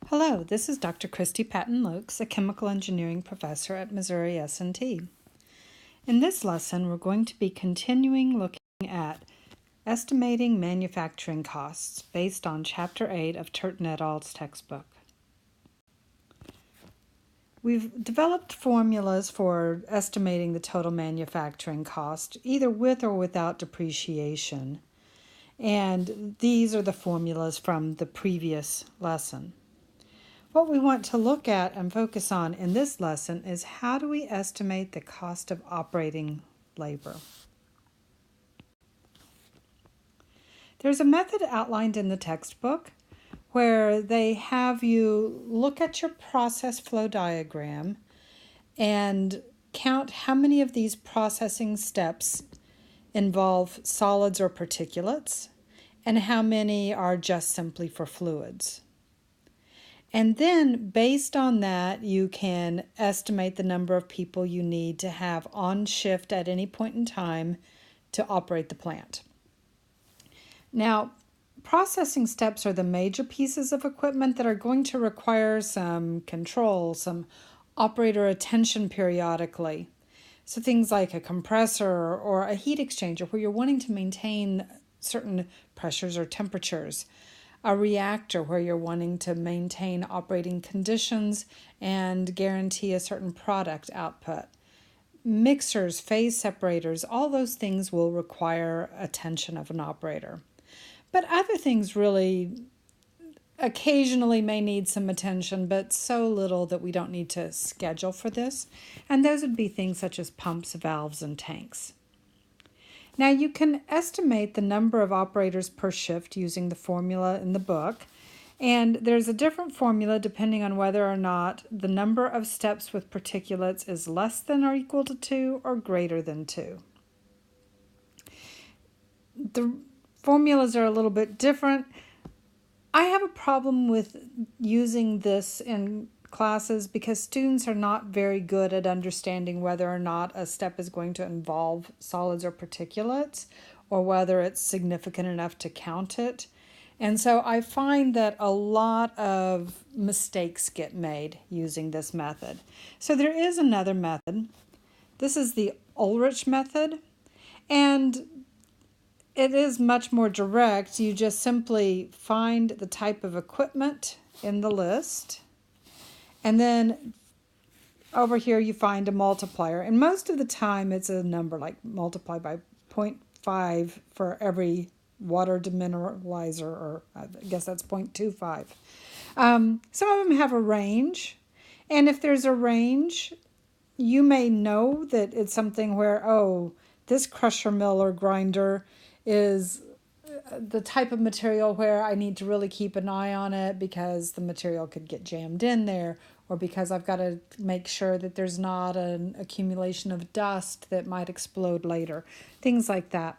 Hello, this is Dr. Christy Patton-Lukes, a chemical engineering professor at Missouri S&T. In this lesson, we're going to be continuing looking at estimating manufacturing costs based on Chapter 8 of Turton et al.'s textbook. We've developed formulas for estimating the total manufacturing cost, either with or without depreciation. And these are the formulas from the previous lesson. What we want to look at and focus on in this lesson is how do we estimate the cost of operating labor. There's a method outlined in the textbook where they have you look at your process flow diagram and count how many of these processing steps involve solids or particulates and how many are just simply for fluids. And then, based on that, you can estimate the number of people you need to have on shift at any point in time to operate the plant. Now, processing steps are the major pieces of equipment that are going to require some control, some operator attention periodically. So things like a compressor or a heat exchanger where you're wanting to maintain certain pressures or temperatures. A reactor where you're wanting to maintain operating conditions and guarantee a certain product output. Mixers, phase separators, all those things will require attention of an operator. But other things really occasionally may need some attention, but so little that we don't need to schedule for this. And those would be things such as pumps, valves, and tanks. Now you can estimate the number of operators per shift using the formula in the book, and there's a different formula depending on whether or not the number of steps with particulates is less than or equal to 2 or greater than 2. The formulas are a little bit different. I have a problem with using this in classes because students are not very good at understanding whether or not a step is going to involve solids or particulates or whether it's significant enough to count it. And so I find that a lot of mistakes get made using this method. So there is another method. This is the Ulrich method, and it is much more direct. You just simply find the type of equipment in the list, and then over here you find a multiplier. And most of the time it's a number like multiply by 0.5 for every water demineralizer, or I guess that's 0.25. Some of them have a range. And if there's a range, you may know that it's something where, oh, this crusher mill or grinder is the type of material where I need to really keep an eye on it because the material could get jammed in there, or because I've got to make sure that there's not an accumulation of dust that might explode later, things like that.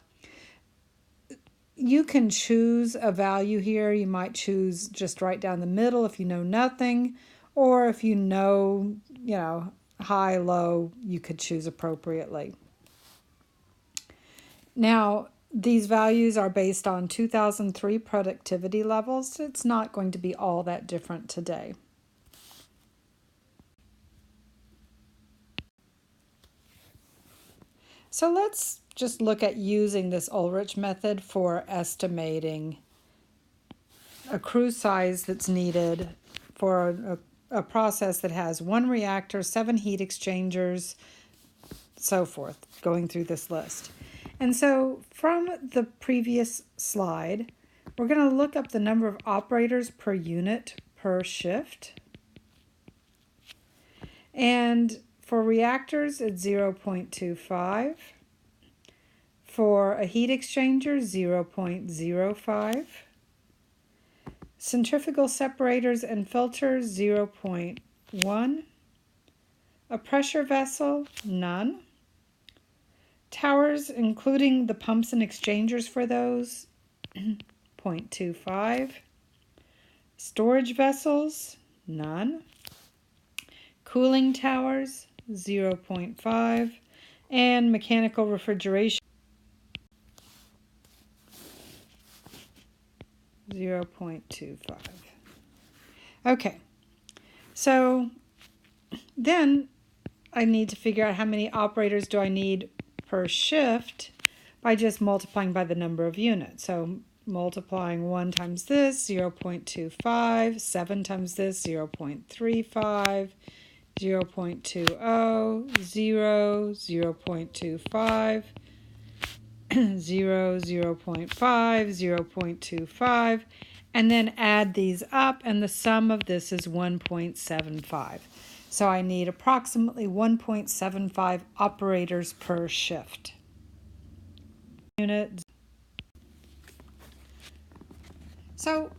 You can choose a value here. You might choose just right down the middle if you know nothing, or if you know, high, low, you could choose appropriately. Now, these values are based on 2003 productivity levels. It's not going to be all that different today. So let's just look at using this Ulrich method for estimating a crew size that's needed for a process that has 1 reactor, 7 heat exchangers, so forth, going through this list. And so from the previous slide, we're going to look up the number of operators per unit per shift. And for reactors, it's 0.25. For a heat exchanger, 0.05. Centrifugal separators and filters, 0.1. A pressure vessel, none. Towers, including the pumps and exchangers for those, 0.25. Storage vessels, none. Cooling towers, 0.5. And mechanical refrigeration, 0.25. Okay, so then I need to figure out how many operators do I need per shift by just multiplying by the number of units. So multiplying 1 times this, 0.25, 7 times this, 0.35, 0.20, 0, 0.25, 0, 0.5, 0.25, and then add these up, and the sum of this is 1.75. So I need approximately 1.75 operators per shift. Unit. So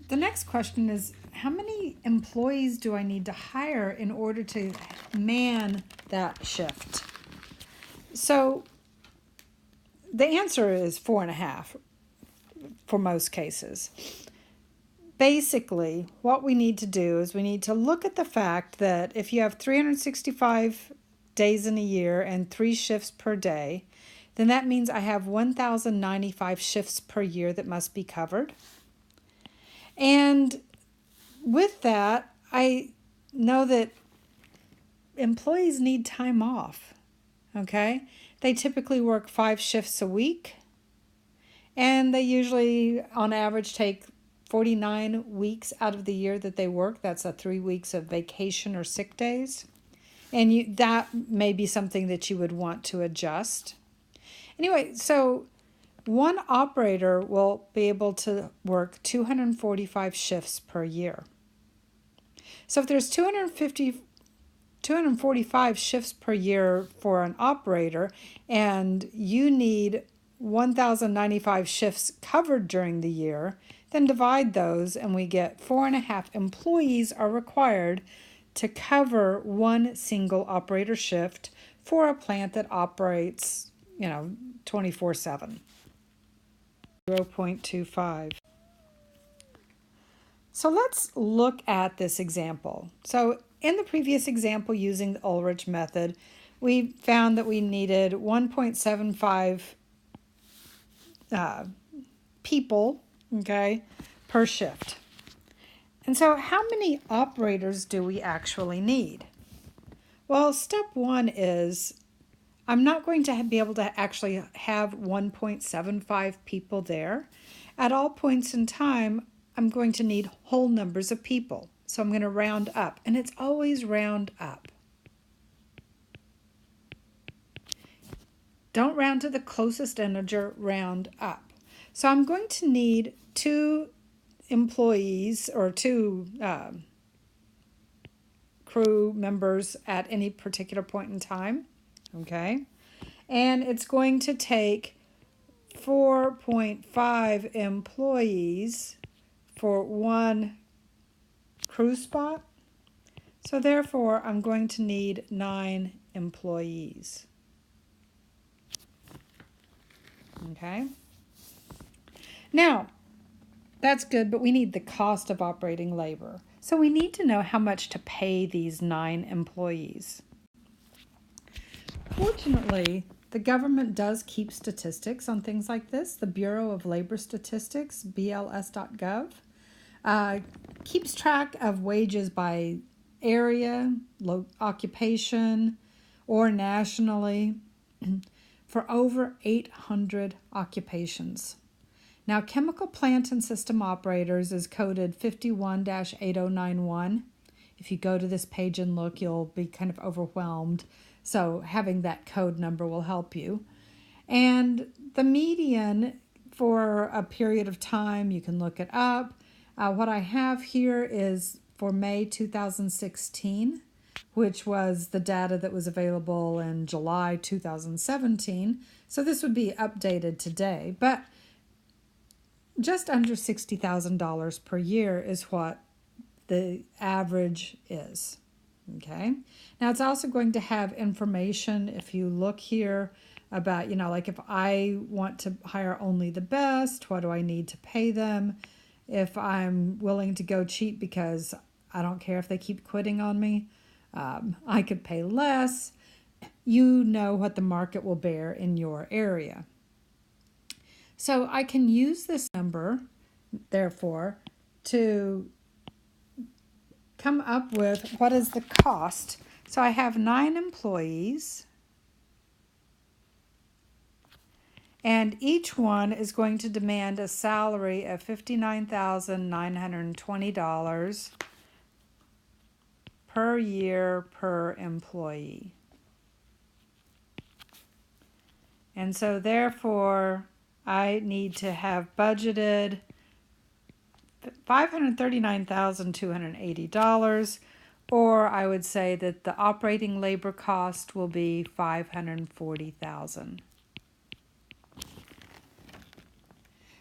the next question is, how many employees do I need to hire in order to man that shift? So the answer is 4.5 for most cases. Basically, what we need to do is we need to look at the fact that if you have 365 days in a year and 3 shifts per day, then that means I have 1,095 shifts per year that must be covered. And with that, I know that employees need time off, okay? They typically work 5 shifts a week, and they usually, on average, take 49 weeks out of the year that they work. That's 3 weeks of vacation or sick days. And that may be something that you would want to adjust. Anyway, so one operator will be able to work 245 shifts per year. So if there's 245 shifts per year for an operator, and you need 1,095 shifts covered during the year, then divide those and we get 4.5 employees are required to cover one single operator shift for a plant that operates, 24/7. 0.25. So let's look at this example. So in the previous example using the Ulrich method, we found that we needed 1.75 people, okay, per shift. And so how many operators do we actually need? Well, step 1 is I'm not going to be able to actually have 1.75 people there. At all points in time, I'm going to need whole numbers of people. So I'm going to round up, and it's always round up. Don't round to the closest integer, round up. So I'm going to need 2 employees or 2 crew members at any particular point in time, okay? And it's going to take 4.5 employees for 1 crew spot. So therefore, I'm going to need 9 employees. Okay? Now, that's good, but we need the cost of operating labor. So we need to know how much to pay these 9 employees. Fortunately, the government does keep statistics on things like this. The Bureau of Labor Statistics, BLS.gov, keeps track of wages by area, occupation, or nationally for over 800 occupations. Now, chemical plant and system operators is coded 51-8091. If you go to this page and look, you'll be kind of overwhelmed. So having that code number will help you. And the median for a period of time, you can look it up. What I have here is for May 2016, which was the data that was available in July 2017. So this would be updated today. But just under $60,000 per year is what the average is. Okay. Now it's also going to have information, if you look here, about, like if I want to hire only the best, what do I need to pay them? If I'm willing to go cheap because I don't care if they keep quitting on me, I could pay less. You know what the market will bear in your area. So I can use this number, therefore, to come up with what is the cost. So I have 9 employees, and each one is going to demand a salary of $59,920 per year per employee. And so therefore, I need to have budgeted $539,280, or I would say that the operating labor cost will be $540,000.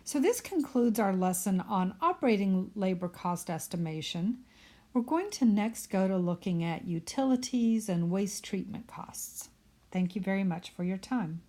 So this concludes our lesson on operating labor cost estimation. We're going to next go to looking at utilities and waste treatment costs. Thank you very much for your time.